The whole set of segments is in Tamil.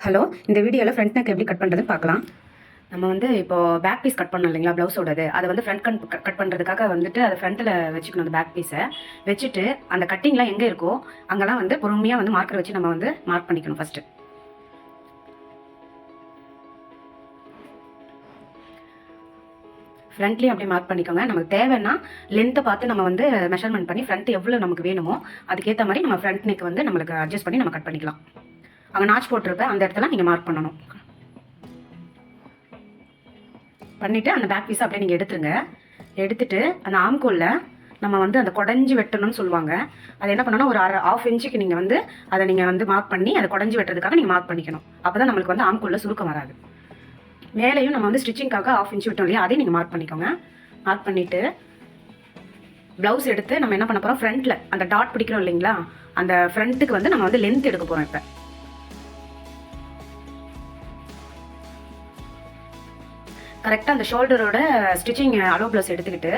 ஹலோ, இந்த வீடியோவில் ஃப்ரண்ட் நெக் எப்படி கட் பண்ணுறதுன்னு பார்க்கலாம். நம்ம வந்து இப்போது பேக் பீஸ் கட் பண்ணோம் இல்லைங்களா, ப்ளவுஸோடது. அதை வந்து ஃப்ரண்ட் கட் பண்ணுறதுக்காக வந்துட்டு அதை ஃப்ரண்ட்டில் வச்சுக்கணும். அந்த பேக் பீஸை வச்சுட்டு அந்த கட்டிங்லாம் எங்கே இருக்கோ அங்கெல்லாம் வந்து பொறுமையாக வந்து மார்க்கர் வச்சு நம்ம வந்து மார்க் பண்ணிக்கணும். ஃபஸ்ட்டு ஃப்ரண்ட்லேயும் அப்படியே மார்க் பண்ணிக்கோங்க. நமக்கு தேவைன்னா லென்த்தை பார்த்து நம்ம வந்து மெஷர்மெண்ட் பண்ணி ஃப்ரண்ட் எவ்வளோ நமக்கு வேணுமோ அதுக்கேற்ற மாதிரி நம்ம ஃப்ரண்ட் நெக் வந்து நம்மளுக்கு அட்ஜஸ்ட் பண்ணி நம்ம கட் பண்ணிக்கலாம். அங்கே நாச் போட்டிருப்பேன், அந்த இடத்துல நீங்கள் மார்க் பண்ணணும். பண்ணிவிட்டு அந்த பேக் பீஸை அப்படியே நீங்கள் எடுத்துருங்க. எடுத்துட்டு அந்த ஆம்கோலில் நம்ம வந்து அந்த குடஞ்சி வெட்டணும்னு சொல்லுவாங்க. அது என்ன பண்ணணும், ஒரு ½ இன்ச்சுக்கு நீங்கள் வந்து அதை நீங்கள் வந்து மார்க் பண்ணி அதை குடஞ்சி வெட்டுறதுக்காக நீங்கள் மார்க் பண்ணிக்கணும். அப்போ தான் நம்மளுக்கு வந்து ஆம்கோலில் சுருக்கம் வராது. மேலேயும் நம்ம வந்து ஸ்டிச்சிங்காக ½ இன்ச்சு விட்டோம் இல்லையா, அதையும் நீங்கள் மார்க் பண்ணிக்கோங்க. மார்க் பண்ணிவிட்டு ப்ளவுஸ் எடுத்து நம்ம என்ன பண்ண போகிறோம், ஃப்ரண்ட்டில் அந்த டாட் பிடிக்கிறோம் இல்லைங்களா, அந்த ஃப்ரண்ட்டுக்கு வந்து நம்ம வந்து லென்த் எடுக்க போகிறோம். இப்போ கரெக்டாக அந்த ஷோல்டரோட ஸ்டிச்சிங் அளவு ப்ளவுஸ் எடுத்துக்கிட்டு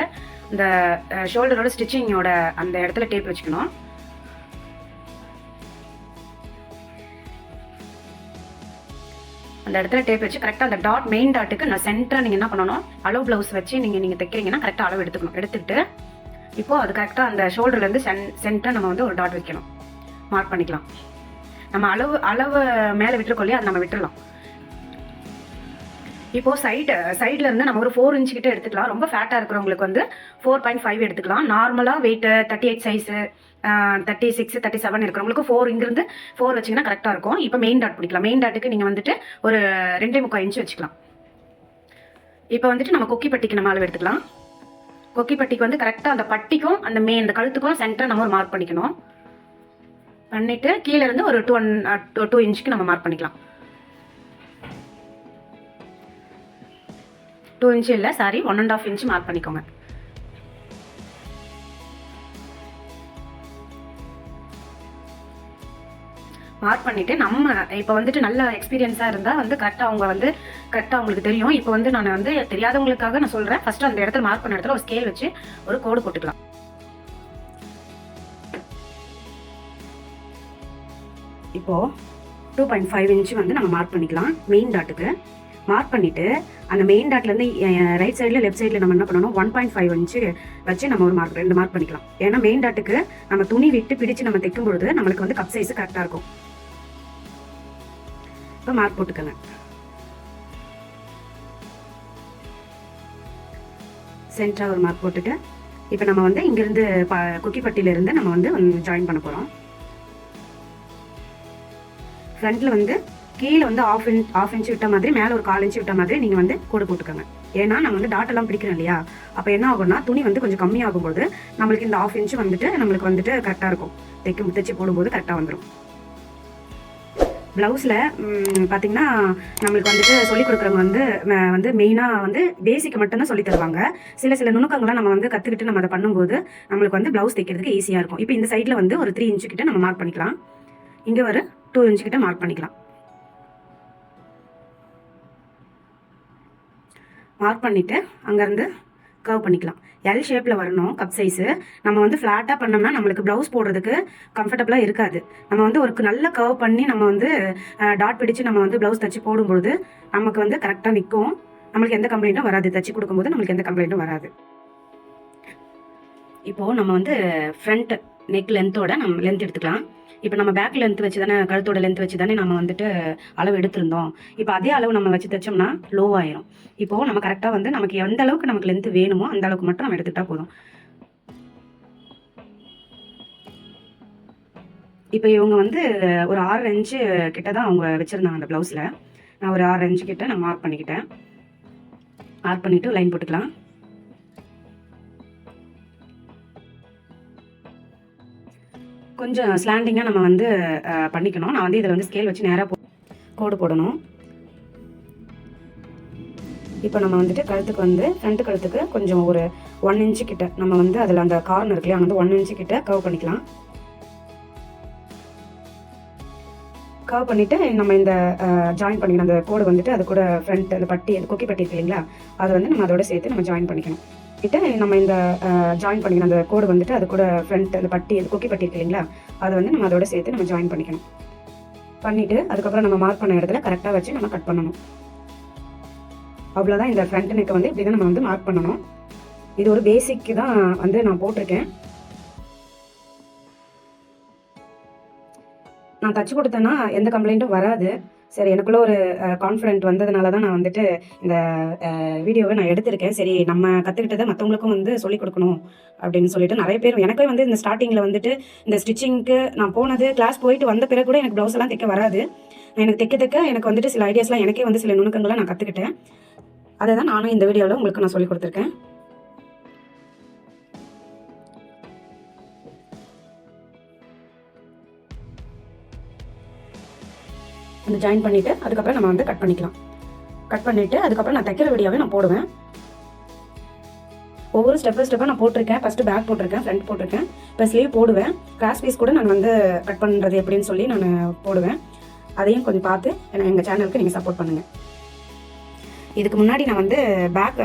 இந்த ஷோல்டரோட ஸ்டிச்சிங்கோட அந்த இடத்துல டேப் வச்சுக்கணும். அந்த இடத்துல டேப் வச்சு கரெக்டாக அந்த டாட் மெயின் டாட்டுக்கு நான் சென்டராக நீங்கள் என்ன பண்ணணும், அளவு ப்ளவுஸ் வச்சு நீங்கள் தைக்கிறீங்கன்னா கரெக்டாக அளவு எடுத்துக்கணும். எடுத்துக்கிட்டு இப்போது அது கரெக்டாக அந்த ஷோல்டர்லேருந்து சென்டராக நம்ம வந்து ஒரு டாட் வைக்கணும். மார்க் பண்ணிக்கலாம். நம்ம அளவு மேலே விட்டுருக்கோம் இல்லையா, அது நம்ம விட்டுடலாம். இப்போது சைடில் இருந்து நம்ம ஒரு 4 இன்ச்சு கிட்ட எடுத்துக்கலாம். ரொம்ப ஃபேட்டாக இருக்கிறவங்களுக்கு வந்து 4.5 எடுத்துக்கலாம். நார்மலாக வெயிட் 38 சைஸு 36 37 இருக்கிறவங்களுக்கு 4 இங்கிருந்து 4 வச்சிங்கன்னா கரெக்டாக இருக்கும். இப்போ மெயின் டாட் பிடிக்கலாம். மெயின் டாட்டுக்கு நீங்கள் வந்துட்டு ஒரு 2.25 இன்ச்சு வச்சுக்கலாம். இப்போ வந்துட்டு நம்ம கொக்கி பட்டிக்கு நம்ம அளவு எடுத்துக்கலாம். கொக்கி பட்டிக்கு வந்து கரெக்டாக அந்த பட்டிக்கும் அந்த கழுத்துக்கும் சென்டர் நம்ம ஒரு மார்க் பண்ணிக்கணும். பண்ணிவிட்டு கீழே இருந்து ஒரு 2 இன்ச்சுக்கு நம்ம மார்க் பண்ணிக்கலாம். 2 இன்ச்சு இல்லை, சாரி 1.5 இன்ச்சு மார்க் பண்ணிக்கோங்க. மார்க் பண்ணிவிட்டு நம்ம இப்போ வந்துட்டு நல்ல எக்ஸ்பீரியன்ஸாக இருந்தால் வந்து கரெக்டாக அவங்களுக்கு தெரியும். இப்போ வந்து நான் வந்து தெரியாதவங்களுக்காக நான் சொல்கிறேன். ஃபஸ்ட்டு அந்த இடத்துல மார்க் பண்ண இடத்துல ஒரு ஸ்கேல் வச்சு ஒரு கோடு போட்டுக்கலாம். இப்போது 2.5 இன்ச்சு வந்து நம்ம மார்க் பண்ணிக்கலாம் மெயின் டாட்டுக்கு. மார்க் பண்ணிவிட்டு அந்த மெயின் டாட்லேருந்து ரைட் சைடில் லெஃப்ட் சைடில் நம்ம என்ன பண்ணணும், 1.5 இன்ச்சு வச்சு நம்ம ஒரு 2 மார்க் பண்ணிக்கலாம். ஏன்னா மெயின் டாட்டுக்கு நம்ம துணி விட்டு பிடிச்சு நம்ம தைக்கும் பொழுது நம்மளுக்கு வந்து கப் சைஸ் கரெக்டாக இருக்கும். இப்போ மார்க் போட்டுக்கோங்க. சென்டராக ஒரு மார்க் போட்டுட்டு இப்போ நம்ம வந்து இங்கேருந்து குக்கிப்பட்டியிலேருந்து நம்ம வந்து ஜாயின் பண்ண போகிறோம். ஃப்ரண்ட்டில் வந்து கீழே வந்து ½ இன்ச்சு விட்ட மாதிரி, மேலே ஒரு 1/4 இன்ச்சு விட்ட மாதிரி நீங்கள் வந்து கோடு போட்டுக்கோங்க. ஏன்னா நம்ம வந்து டாட்டெல்லாம் பிடிக்கிறோம் இல்லையா, அப்போ என்ன ஆகும்னா துணி வந்து கொஞ்சம் கம்மியாகும்போது நம்மளுக்கு இந்த ½ இன்ச்சு வந்துட்டு நம்மளுக்கு வந்துட்டு கரெக்டாக இருக்கும். தைச்சு போடும்போது கரெக்டாக வந்துடும். ப்ளவுஸில் பார்த்தீங்கன்னா நம்மளுக்கு வந்துட்டு சொல்லிக் கொடுக்குறவங்க வந்து மெயினாக வந்து பேசிக் மட்டும்தான் சொல்லி தருவாங்க. சில நுணுக்கங்கள்லாம் நம்ம வந்து கற்றுக்கிட்டு நம்ம அதை பண்ணும்போது நம்மளுக்கு வந்து ப்ளவுஸ் தைக்கிறதுக்கு ஈஸியாக இருக்கும். இப்போ இந்த சைடில் வந்து ஒரு 3 இன்ச்சு கிட்ட நம்ம மார்க் பண்ணிக்கலாம். இங்கே ஒரு 2 இன்ச்சு கிட்ட மார்க் பண்ணிக்கலாம். மார்க் பண்ணிவிட்டு அங்கேருந்து கர்வ் பண்ணிக்கலாம். எல் ஷேப்பில் வரணும் கப் சைஸு. நம்ம வந்து ஃப்ளாட்டாக பண்ணோம்னா நம்மளுக்கு ப்ளவுஸ் போடுறதுக்கு கம்ஃபர்டபுளாக இருக்காது. நம்ம வந்து ஒரு நல்ல கர்வ் பண்ணி நம்ம வந்து டாட் பிடிச்சி நம்ம வந்து ப்ளவுஸ் தைச்சி போடும்பொழுது நமக்கு வந்து கரெக்டாக நிற்கும். நம்மளுக்கு எந்த கம்ப்ளைண்ட்டும் வராது. தைச்சி கொடுக்கும்போது நம்மளுக்கு எந்த கம்ப்ளைண்ட்டும் வராது. இப்போது நம்ம வந்து ஃப்ரண்ட் நெக் லென்த்தோட நம்ம லென்த் எடுத்துக்கலாம். இப்போ நம்ம பேக் லென்த் வச்சு தானே, கழுத்தோட லென்த் வச்சு தானே நம்ம வந்துட்டு அளவு எடுத்திருந்தோம். இப்போ அதே அளவு நம்ம வச்சு தைச்சோம்னா லோவாயிரும். இப்போது நம்ம கரெக்டாக வந்து நமக்கு எந்த அளவுக்கு நமக்கு லென்த் வேணுமோ அந்த அளவுக்கு மட்டும் நம்ம எடுத்துக்கிட்டா போதும். இப்போ இவங்க வந்து ஒரு 6 இன்ச்சு கிட்ட தான் அவங்க வச்சுருந்தாங்க அந்த ப்ளவுஸில். நான் ஒரு 6 இன்ச்சு கிட்ட நான் மார்க் பண்ணிக்கிட்டேன். மார்க் பண்ணிவிட்டு லைன் போட்டுக்கலாம். கொஞ்சம் ஸ்லாண்டிங்காக நம்ம வந்து பண்ணிக்கணும். நான் வந்து இதில் வந்து ஸ்கேல் வச்சு நேராக கோடு போடணும். இப்போ நம்ம வந்துட்டு கழுத்துக்கு வந்து ஃப்ரண்ட் கழுத்துக்கு கொஞ்சம் ஒரு 1 இன்ச்சு கிட்ட நம்ம வந்து அதில் அந்த கார்னர் இருக்குல்லையா, வந்து 1 இன்ச்சு கிட்ட கர்வ் பண்ணிக்கலாம். கர்வ் பண்ணிவிட்டு நம்ம இந்த ஜாயின் பண்ணிக்கணும். அந்த கோடு வந்துட்டு அது கூட ஃப்ரண்ட் அந்த பட்டி, அந்த கொக்கி பட்டி இருக்கு இல்லைங்களா, அதை வந்து நம்ம அதோட சேர்த்து நம்ம ஜாயின் பண்ணிக்கணும். நம்ம இந்த ஜாயின் பண்ணிக்கணும். அந்த கோடு வந்துட்டு அது கூட ஃப்ரண்ட் அந்த பட்டி, அந்த கொக்கி பட்டி இருக்கு இல்லைங்களா, அதை வந்து நம்ம அதோட சேர்த்து நம்ம ஜாயின் பண்ணிக்கணும். பண்ணிவிட்டு அதுக்கப்புறம் நம்ம மார்க் பண்ண இடத்துல கரெக்டாக வச்சு நம்ம கட் பண்ணணும். அவ்வளோதான். இந்த ஃப்ரண்ட் நெக்கை வந்து இப்படி தான் நம்ம வந்து மார்க் பண்ணணும். இது ஒரு பேசிக்கு தான் வந்து நான் போட்டிருக்கேன். நான் தச்சு கொடுத்தேன்னா எந்த கம்ப்ளைண்ட்டும் வராது. சரி, எனக்குள்ள ஒரு கான்ஃபிடென்ட் வந்ததுனால தான் நான் வந்துட்டு இந்த வீடியோவை நான் எடுத்திருக்கேன். சரி, நம்ம கற்றுக்கிட்டதை மற்றவங்களுக்கும் வந்து சொல்லிக் கொடுக்கணும் அப்படின்னு சொல்லிட்டு நிறைய பேர் எனக்கே வந்து இந்த ஸ்டார்டிங்கில் வந்துட்டு இந்த ஸ்டிச்சிங்க்கு நான் போனது கிளாஸ் போயிட்டு வந்த பிறகு கூட எனக்கு ப்ளவுஸ் எல்லாம் தைக்க வராது. எனக்கு தைக்க எனக்கு வந்துட்டு சில ஐடியாஸ்லாம் எனக்கே வந்து சில நுணுக்கங்களை நான் கற்றுக்கிட்டேன். அதை தான் நானும் இந்த வீடியோவில் உங்களுக்கு நான் சொல்லிக் கொடுத்துருக்கேன். அந்த ஜாயின் பண்ணிவிட்டு அதுக்கப்புறம் நம்ம வந்து கட் பண்ணிக்கலாம். கட் பண்ணிவிட்டு அதுக்கப்புறம் நான் தைக்கிற வீடியோவே நான் போடுவேன். ஒவ்வொரு ஸ்டெப்பாக நான் போட்டிருக்கேன். ஃபஸ்ட்டு பேக் போட்டிருக்கேன், ஃப்ரண்ட் போட்டிருக்கேன், இப்போ ஸ்லீவ் போடுவேன். கிராஸ் பீஸ் கூட நான் வந்து கட் பண்ணுறது எப்படின்னு சொல்லி நான் போடுவேன். அதையும் கொஞ்சம் பார்த்து எங்கள் சேனலுக்கு நீங்கள் சப்போர்ட் பண்ணுங்கள். இதுக்கு முன்னாடி நான் வந்து பேக்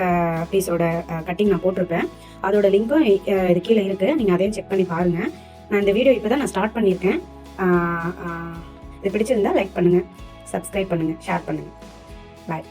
பீஸோட கட்டிங் நான் போட்டிருப்பேன். அதோட லிங்க்கும் இது கீழே இருக்குது. நீங்கள் அதையும் செக் பண்ணி பாருங்கள். நான் இந்த வீடியோ இப்போ தான் நான் ஸ்டார்ட் பண்ணியிருக்கேன். இது பிடிச்சிருந்தா லைக் பண்ணுங்கள், சப்ஸ்கிரைப் பண்ணுங்கள், ஷேர் பண்ணுங்கள். பாய்.